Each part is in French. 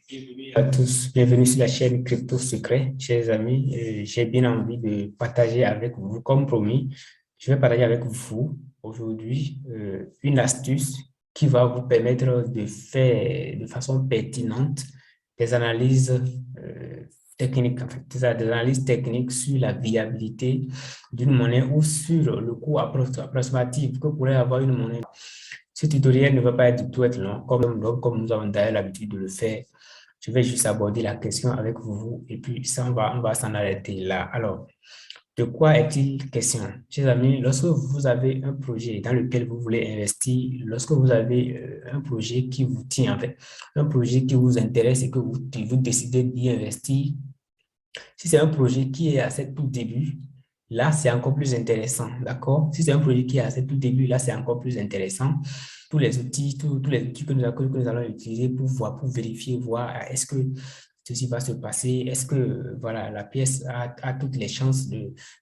Bienvenue à tous, bienvenue sur la chaîne Crypto Secret, chers amis. J'ai bien envie de partager avec vous, comme promis, je vais partager avec vous aujourd'hui une astuce qui va vous permettre de faire de façon pertinente des analyses techniques, en fait, des analyses techniques sur la viabilité d'une monnaie ou sur le coût approximatif que pourrait avoir une monnaie. Ce tutoriel ne va pas du tout être long, comme nous avons d'ailleurs l'habitude de le faire. Je vais juste aborder la question avec vous et puis ça, on va s'en arrêter là. Alors, de quoi est-il question? Chers amis, lorsque vous avez un projet dans lequel vous voulez investir, lorsque vous avez un projet qui vous tient, en fait, un projet qui vous intéresse et que vous décidez d'y investir, si c'est un projet qui est à ce tout début, là, c'est encore plus intéressant, d'accord? Si c'est un projet qui est à ce tout début, là, c'est encore plus intéressant. Tous les outils que nous allons utiliser pour voir, pour vérifier, voir est-ce que ceci va se passer, est-ce que voilà, la pièce a toutes les chances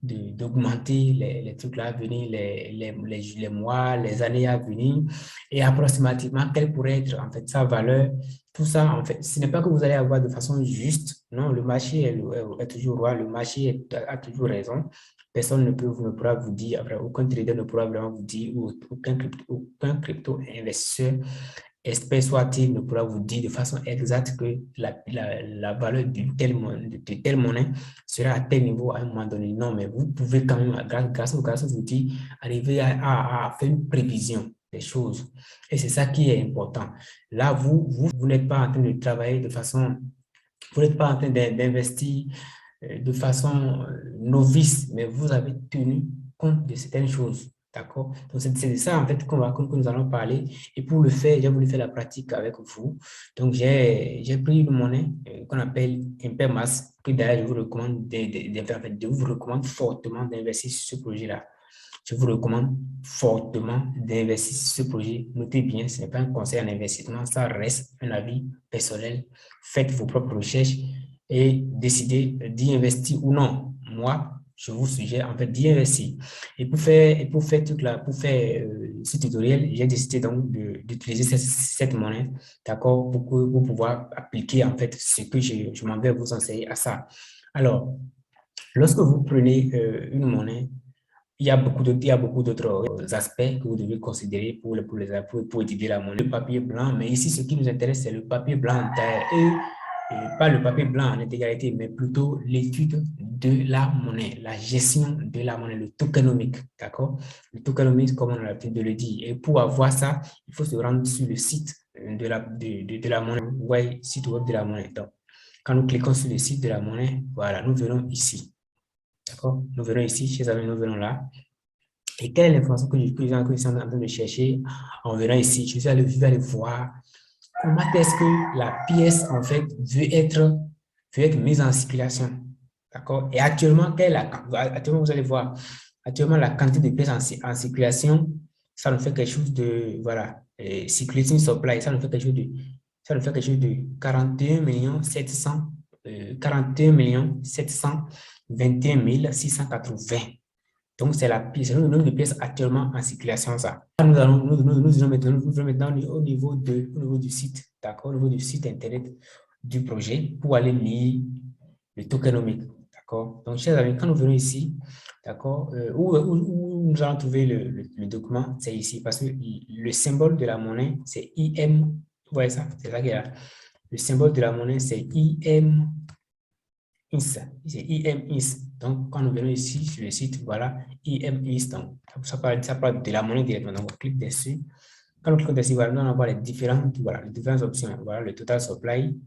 d'augmenter les trucs là à venir, les mois, les années à venir, et approximativement, quelle pourrait être en fait sa valeur. Tout ça, en fait, ce n'est pas que vous allez avoir de façon juste. Non, le marché est toujours roi, le marché a toujours raison. Personne ne pourra vous dire, après, aucun trader ne pourra vraiment vous dire, ou aucun crypto investisseur, espèce soit-il, ne pourra vous dire de façon exacte que la valeur de telle monnaie sera à tel niveau à un moment donné. Non, mais vous pouvez quand même, grâce aux outils, arriver à faire une prévision des choses. Et c'est ça qui est important. Là, vous n'êtes pas en train de travailler de façon, vous n'êtes pas en train d'investir de façon novice, mais vous avez tenu compte de certaines choses. D'accord? Donc, c'est de ça, en fait, que nous allons parler. Et pour le faire, j'ai voulu faire la pratique avec vous. Donc, j'ai pris une monnaie qu'on appelle Impermas, que d'ailleurs, je vous recommande, en fait, je vous recommande fortement d'investir sur ce projet-là. Je vous recommande fortement d'investir sur ce projet. Notez bien, ce n'est pas un conseil en investissement, ça reste un avis personnel. Faites vos propres recherches et décidez d'y investir ou non. Moi, je vous suggère en fait d'y investir. Pour faire ce tutoriel, j'ai décidé donc d'utiliser cette monnaie, d'accord, pour pouvoir appliquer en fait ce que je m'en vais vous enseigner à ça. Alors, lorsque vous prenez une monnaie, il y a beaucoup d'autres aspects que vous devez considérer pour étudier la monnaie. Le papier blanc, mais ici, ce qui nous intéresse, c'est le papier blanc et pas le papier blanc en intégralité, mais plutôt l'étude de la monnaie, la gestion de la monnaie, le tokenomique, d'accord? Le tokenomique, comme on a l'habitude de le dire. Et pour avoir ça, il faut se rendre sur le site de la monnaie, ouais, site web de la monnaie. Donc, quand nous cliquons sur le site de la monnaie, voilà, nous verrons ici. D'accord? Nous verrons ici, chez amis, nous verrons là. Et quelle est l'information que je suis en train de chercher? On verra ici. Je vais aller voir comment est-ce que la pièce, en fait, veut être mise en circulation. D'accord? Et actuellement, actuellement, vous allez voir, actuellement, la quantité de pièces en circulation, ça nous fait quelque chose de, voilà, circulating supply, ça nous fait quelque chose de 41 millions 721 680. Donc, c'est le nombre de pièces actuellement en circulation, ça. Nous allons maintenant au niveau du site, d'accord, au niveau du site Internet du projet pour aller lire le tokenomique, d'accord. Donc, chers amis, quand nous venons ici, d'accord, où nous allons trouver le document, c'est ici, parce que le symbole de la monnaie, c'est IM, vous voyez ça, c'est ça qu'il y a. Le symbole de la monnaie, c'est IM, IS, c'est IMIS. Donc, quand nous venons ici sur le site, voilà, IMIS. Donc, ça parle de la monnaie directement. Donc, on clique dessus. Quand on clique dessus, voilà, nous allons voir les différentes options. Voilà, le total supply,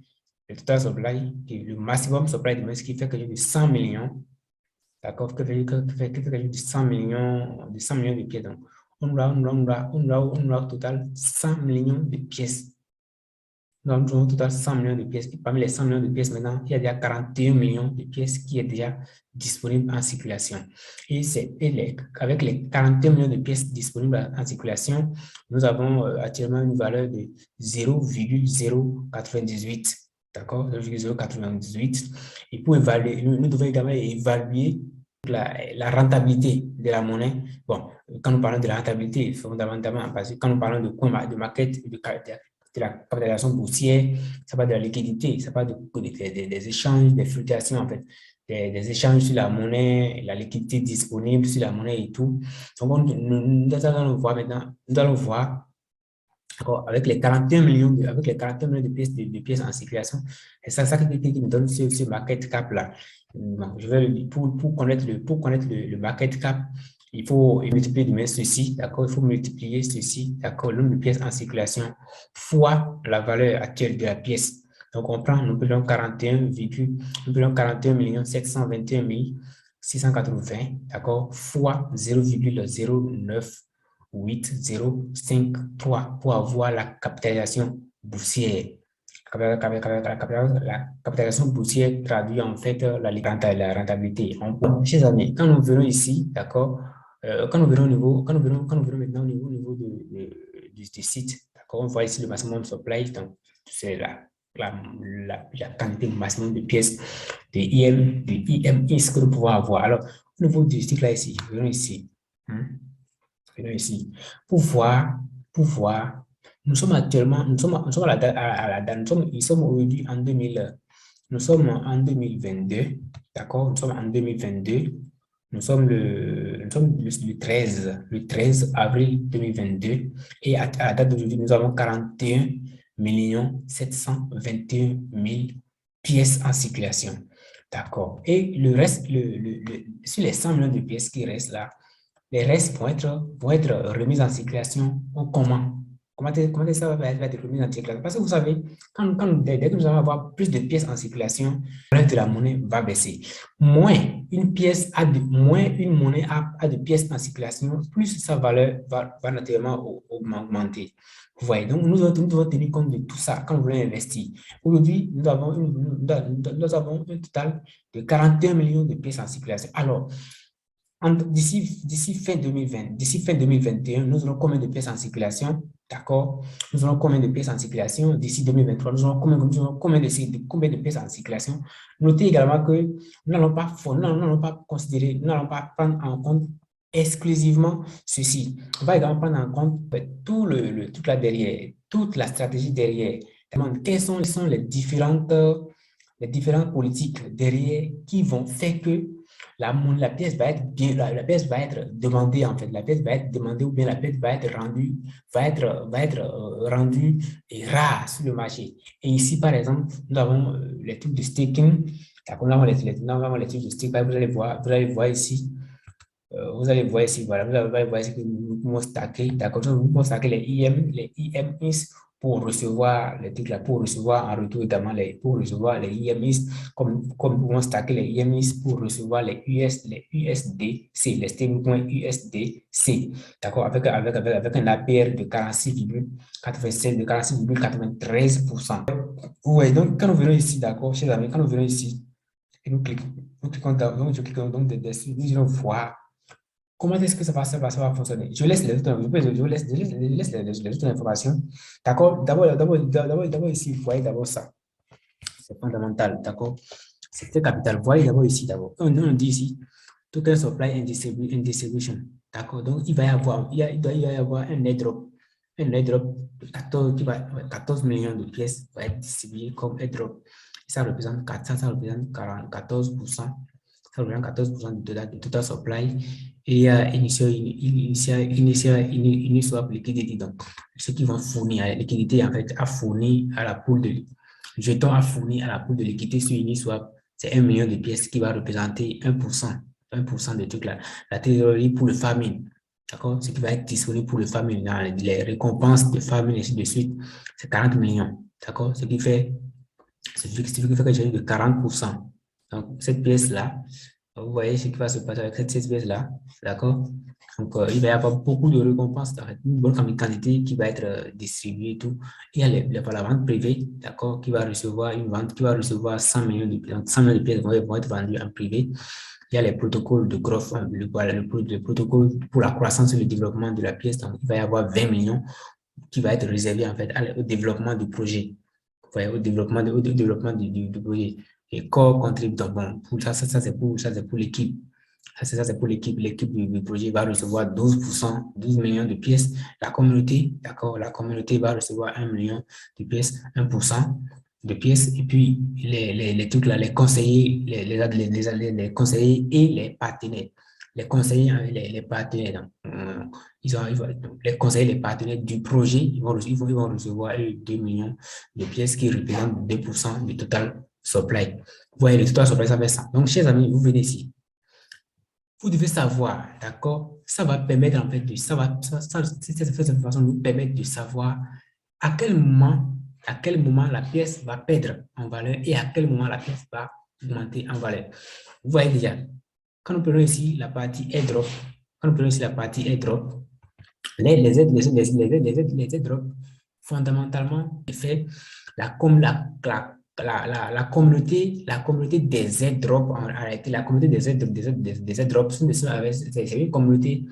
le maximum supply de ce qui fait que j'ai de 100 millions. D'accord, que fait que j'ai de 100 millions de pièces. Donc, on a au total 100 millions de pièces. Nous avons au total 100 millions de pièces. Et parmi les 100 millions de pièces, maintenant, il y a déjà 41 millions de pièces qui est déjà disponible en circulation. Avec les 41 millions de pièces disponibles en circulation, nous avons actuellement une valeur de 0,098. D'accord? 0,098. Et pour évaluer, nous devons également évaluer la rentabilité de la monnaie. Bon, quand nous parlons de la rentabilité, fondamentalement, parce que quand nous parlons de market, de la capitalisation boursière, ça parle de la liquidité, ça parle des échanges, des fluctuations, en fait, des échanges sur la monnaie, la liquidité disponible sur la monnaie et tout. Donc, nous allons voir maintenant, nous allons voir avec les 41 millions avec les 41 millions de pièces en circulation. Et ça qui me donne ce market cap-là. Pour connaître le market cap, il faut multiplier demain ceci, d'accord? Il faut multiplier ceci, d'accord? Le nombre de pièces en circulation fois la valeur actuelle de la pièce. Donc, on prend, nous prenons 41 721 680, d'accord? Fois 0,0983 pour avoir la capitalisation boursière. La capitalisation boursière traduit en fait la rentabilité. Chers amis, quand nous verrons ici, d'accord, quand nous verrons maintenant au niveau du site, d'accord, on voit ici le maximum supply, donc c'est la quantité maximum de pièces de IMX que nous pouvons avoir. Alors, au niveau du site là ici, venons ici. Venons ici. Pour voir, nous sommes actuellement, nous sommes à la date, nous sommes aujourd'hui en 2000, nous sommes en 2022, d'accord? Nous sommes en 2022, nous sommes le 13 avril 2022, et à la date d'aujourd'hui, nous avons 41 721 000 pièces en circulation, d'accord? Et le reste, sur les 100 millions de pièces qui restent là, les restes vont être remis en circulation. Comment? Comment ça va être remis en circulation? Parce que vous savez, dès que nous allons avoir plus de pièces en circulation, le reste de la monnaie va baisser. Moins une monnaie a de pièces en circulation, plus sa valeur va naturellement augmenter. Vous voyez, donc nous devons tenir compte de tout ça quand nous voulons investir. Aujourd'hui, nous avons un total de 41 millions de pièces en circulation. Alors, d'ici fin 2020, d'ici fin 2021, nous aurons combien de pièces en circulation? D'accord? Nous aurons combien de pièces en circulation? D'ici 2023, nous aurons combien de pièces en circulation? Notez également que nous n'allons pas considérer, nous n'allons pas prendre en compte exclusivement ceci. On va également prendre en compte toute la stratégie derrière. Quelles sont les différentes politiques derrière qui vont faire que la pièce va être la pièce va être demandée en fait, la pièce va être demandée ou bien la pièce va être rendue rare sur le marché. Et ici, par exemple, nous avons les trucs de staking. Nous avons les trucs de staking. Vous allez voir ici. Vous allez voir ici, voilà, vous allez voir ici que nous pouvons stacker, d'accord, nous pouvons stacker les IMIs pour recevoir les trucs là, pour recevoir en retour également pour recevoir les IMIs, comme nous pouvons stacker les IMIs pour recevoir les USDC, les stablecoins USDC, d'accord, avec un APR de 46,93%. Oui, donc quand nous venons ici, d'accord, chers amis, quand nous venons ici, et nous cliquons donc dessus, nous allons voir comment est-ce que ça va fonctionner. Je laisse les autres informations. D'accord? D'abord ici, vous voyez d'abord ça. C'est fondamental. D'accord? C'est très capital. Vous voyez d'abord ici, d'abord. On dit ici, token supply and distribution. D'accord? Donc, il doit y avoir un airdrop. Un airdrop de 14 millions de pièces va être distribué comme airdrop. Ça représente 14%. Ça représente 14% du total supply. Et Uniswap liquidity, donc ceux qui vont fournir la liquidité en fait à fournir à la pool de jetons à fournir à la pool de liquidité sur Uniswap, c'est 1 million de pièces qui va représenter 1% de trucs là. La trésorerie pour le farming, d'accord, ce qui va être disponible pour le farming, les récompenses de farming et ainsi de suite, c'est 40 millions, d'accord, ce qui fait que j'ai eu de 40%. Donc cette pièce là, vous voyez ce qui va se passer avec cette pièce-là, d'accord? Donc, il va y avoir beaucoup de récompenses, une bonne quantité qui va être distribuée et tout. Il y a la vente privée, d'accord, qui va recevoir une vente, qui va recevoir 100 millions de pièces. 100 millions de pièces vont être vendues en privé. Il y a les protocoles de growth, le protocole pour la croissance et le développement de la pièce. Donc, il va y avoir 20 millions qui va être réservé en fait au développement du projet. Vous voyez, au développement du projet. Et corps contribue. Bon, pour ça c'est pour l'équipe. Ça, c'est pour l'équipe. L'équipe du projet va recevoir 12%, 12 millions de pièces. La communauté, d'accord, la communauté va recevoir 1 million de pièces, 1% de pièces. Et puis, les trucs là, les conseillers, les conseillers et les partenaires. Les conseillers et les partenaires, les conseillers, les partenaires du projet, ils vont recevoir 2 millions de pièces qui représentent 2% du total supply. Vous voyez, le total supply, ça fait ça. Donc, chers amis, vous venez ici. Vous devez savoir, d'accord? Ça va permettre en fait de cette information nous permet de savoir à quel moment la pièce va perdre en valeur et à quel moment la pièce va augmenter en valeur. Vous voyez déjà, quand nous prenons ici la partie airdrop, les airdrops, fondamentalement, fait la communauté des airdrops, en réalité, la communauté des airdrops, c'est une communauté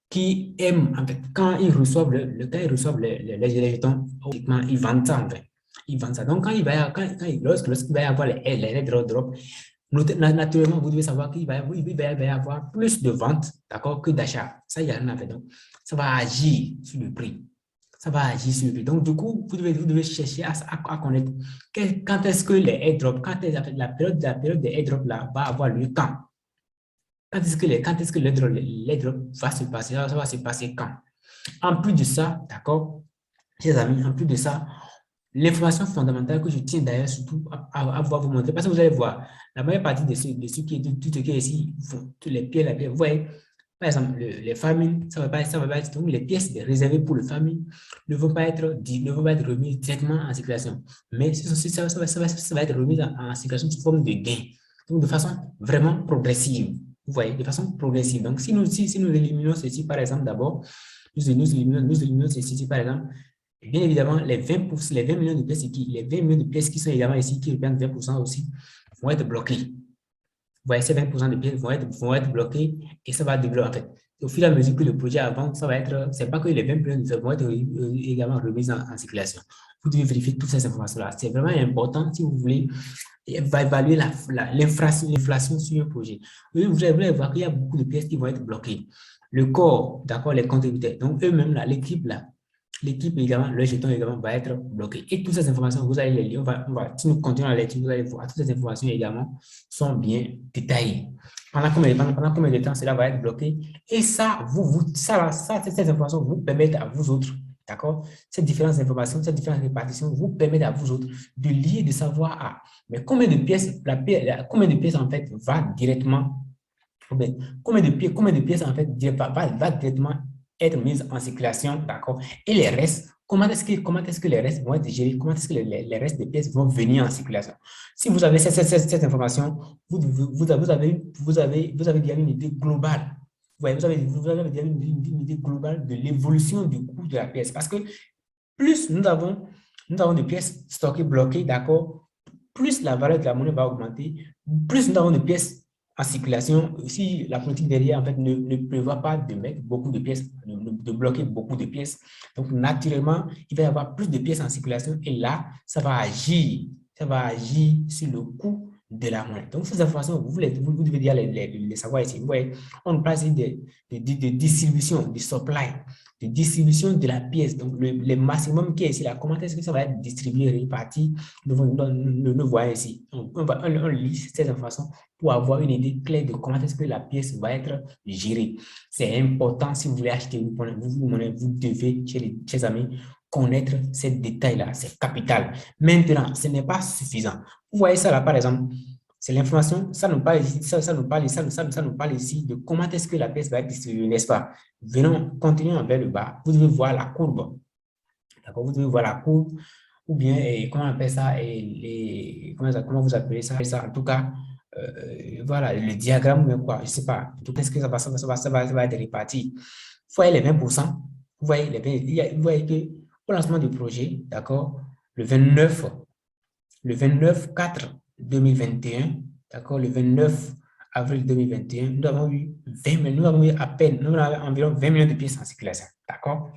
qui aime, en fait, quand ils reçoivent quand ils reçoivent les jetons, automatiquement, ils vendent ça, en fait. Ils vendent ça. Donc, lorsqu'il va y avoir les airdrops, naturellement, vous devez savoir qu'il va y avoir plus de ventes, d'accord, que d'achats. Ça, il y a rien à faire. Donc, ça va agir sur le prix. Ça va agir sur le prix. Donc, du coup, vous devez chercher à connaître quand est-ce que les airdrops, la période des airdrops là, va avoir lieu quand? Quand est-ce que l'airdrop va se passer? Ça va se passer quand? En plus de ça, d'accord, chers amis, en plus de ça, l'information fondamentale que je tiens d'ailleurs surtout à vous montrer, parce que vous allez voir, la majeure partie de ce qui est, tout ce qui est ici, tous les pieds, vous voyez, par exemple, les familles, ça va pas être, donc les pièces réservées pour le famille ne vont pas être remises directement en circulation, mais ça va être remis en circulation sous forme de gain, donc de façon vraiment progressive. Vous voyez, de façon progressive. Donc, si nous éliminons ceci, par exemple, d'abord, nous éliminons ceci, par exemple, bien évidemment, les 20 millions de pièces les 20 millions de pièces qui sont également ici, qui représentent 20% aussi, vont être bloqués. Vous voyez, ces 20% de pièces vont être bloqués et ça va développer, en fait. Au fur et à mesure que le projet avance, ça va être, c'est pas que les 20 millions de pièces vont être également remises en circulation. Vous devez vérifier toutes ces informations-là. C'est vraiment important si vous voulez évaluer l'inflation sur un projet. Vous allez voir qu'il y a beaucoup de pièces qui vont être bloquées. Le corps, d'accord, les contributeurs. Donc, eux-mêmes, l'équipe également, le jeton également va être bloqué. Et toutes ces informations, vous allez les lire. Si nous continuons la lecture, vous allez voir, toutes ces informations également sont bien détaillées. Pendant combien de temps cela va être bloqué? Et ça, ces informations vous permettent à vous autres, d'accord? Ces différentes informations, ces différentes répartitions vous permettent à vous autres de lier, de savoir, mais combien de pièces, combien de pièces en fait va directement, combien de pièces en fait va directement être mises en circulation, d'accord? Et les restes, comment est-ce que les restes vont être gérés? Comment est-ce que les restes des pièces vont venir en circulation? Si vous avez cette information, vous avez déjà une idée globale. Vous avez déjà une idée globale de l'évolution du coût de la pièce. Parce que plus nous avons de pièces stockées, bloquées, d'accord, plus la valeur de la monnaie va augmenter, plus nous avons de pièces en circulation. Si la politique derrière, en fait, ne prévoit pas de mettre beaucoup de pièces, de bloquer beaucoup de pièces, donc naturellement, il va y avoir plus de pièces en circulation et là, ça va agir sur le coût de la monnaie. Donc, ces informations, vous devez déjà les savoir ici. Vous voyez, on parle ici de distribution, de supply, de distribution de la pièce. Donc, le maximum qui est ici, là, comment est-ce que ça va être distribué, réparti? Nous voyons ici. On lit ces informations pour avoir une idée claire de comment est-ce que la pièce va être gérée. C'est important si vous voulez acheter une monnaie, vous devez, chers amis, connaître ces détails-là. C'est capital. Maintenant, ce n'est pas suffisant. Vous voyez ça là, par exemple, c'est l'information, ça nous parle ici, ça nous parle ici de comment est-ce que la pièce va être distribuée, n'est-ce pas? Venons, continuons vers le bas. Vous devez voir la courbe. D'accord? Vous devez voir la courbe, ou bien, comment on appelle ça, comment vous appelez ça? En tout cas, voilà, le diagramme, mais quoi, je ne sais pas. Tout est-ce que ça va être réparti? Vous voyez les 20%, vous voyez, vous voyez que au lancement du projet, d'accord, le 29 4 2021, d'accord, le 29 avril 2021, nous avons eu à peine, nous avons environ 20 millions de pièces en circulation, d'accord?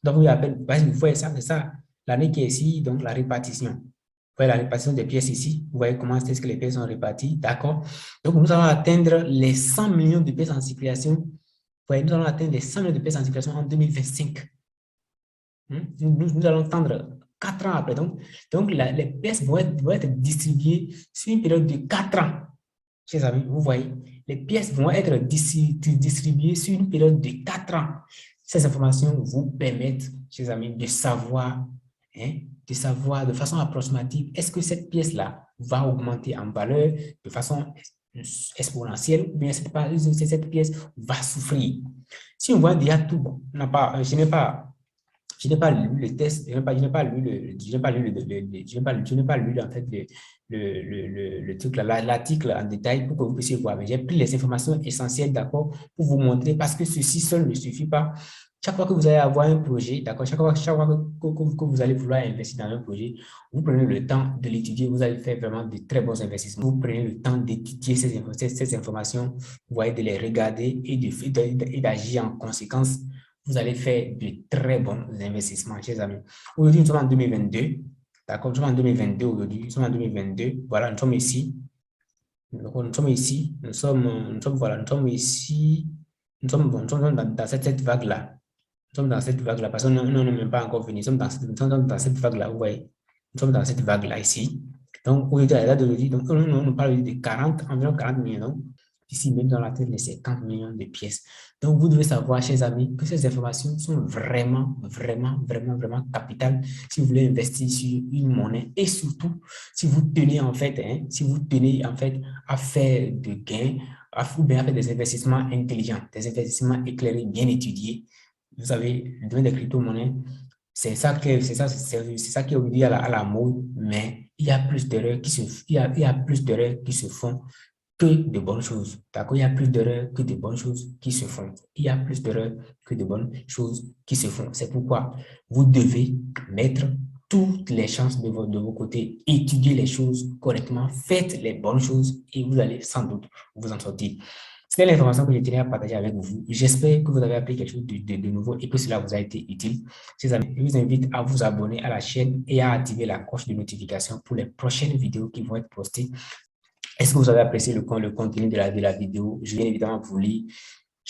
Nous avons eu à peine, vous voyez ça, c'est ça, l'année qui est ici, donc la répartition. voyez la répartition des pièces ici. Vous voyez comment est-ce que les pièces sont réparties. D'accord? Donc, nous allons atteindre les 100 millions de pièces en circulation. Vous voyez, nous allons atteindre les 100 millions de pièces en circulation en 2025. Nous allons attendre 4 ans après. Donc les pièces vont être distribuées sur une période de 4 ans. Chers amis, vous voyez, les pièces vont être distribuées sur une période de 4 ans. Ces informations vous permettent, chers amis, de savoir de façon approximative, est-ce que cette pièce-là va augmenter en valeur de façon exponentielle ou bien cette pièce va souffrir. Si on voit déjà tout, je n'ai pas lu le test, je n'ai pas lu en fait le truc, l'article en détail pour que vous puissiez voir. Mais j'ai pris les informations essentielles, d'accord, pour vous montrer parce que ceci seul ne suffit pas. Chaque fois que vous allez avoir un projet, d'accord, chaque fois que vous allez vouloir investir dans un projet, vous prenez le temps de l'étudier, vous allez faire vraiment de très bons investissements. Vous prenez le temps d'étudier ces informations, vous voyez, de les regarder et d'agir en conséquence. Vous allez faire de très bons investissements, chers amis. Aujourd'hui, nous sommes en 2022. D'accord, nous sommes en 2022 aujourd'hui. Nous sommes en 2022. Voilà, nous sommes ici. Nous sommes ici. Voilà, nous sommes ici. Nous sommes dans cette vague-là. Nous sommes dans cette vague-là parce que nous n'est même pas encore fini. Nous sommes dans cette vague-là. Vous voyez, nous sommes dans cette vague-là ici. Donc, aujourd'hui, à la date d'aujourd'hui, on parle de 40, environ 40 millions. Donc, ici, même dans la tête, les 50 millions de pièces. Donc, vous devez savoir, chers amis, que ces informations sont vraiment, vraiment, vraiment, vraiment capitales si vous voulez investir sur une monnaie et surtout, si vous tenez en fait, à faire de gains, ou bien à faire des investissements intelligents, des investissements éclairés, bien étudiés. Vous savez, le domaine des crypto-monnaies, c'est ça qui est aujourd'hui à la mode, mais il y a plus d'erreurs il y a plus d'erreurs qui se font que de bonnes choses. D'accord? Il y a plus d'erreurs que de bonnes choses qui se font. Il y a plus d'erreurs que de bonnes choses qui se font. C'est pourquoi vous devez mettre toutes les chances de vos côtés, étudier les choses correctement, faites les bonnes choses et vous allez sans doute vous en sortir. C'était l'information que je tenais à partager avec vous. J'espère que vous avez appris quelque chose de nouveau et que cela vous a été utile. Chers amis, je vous invite à vous abonner à la chaîne et à activer la cloche de notification pour les prochaines vidéos qui vont être postées. Est-ce que vous avez apprécié le contenu de la vidéo? Je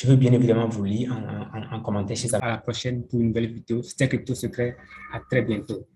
veux bien évidemment vous lire en commentaire. À la prochaine pour une nouvelle vidéo. C'était Crypto Secret. À très bientôt.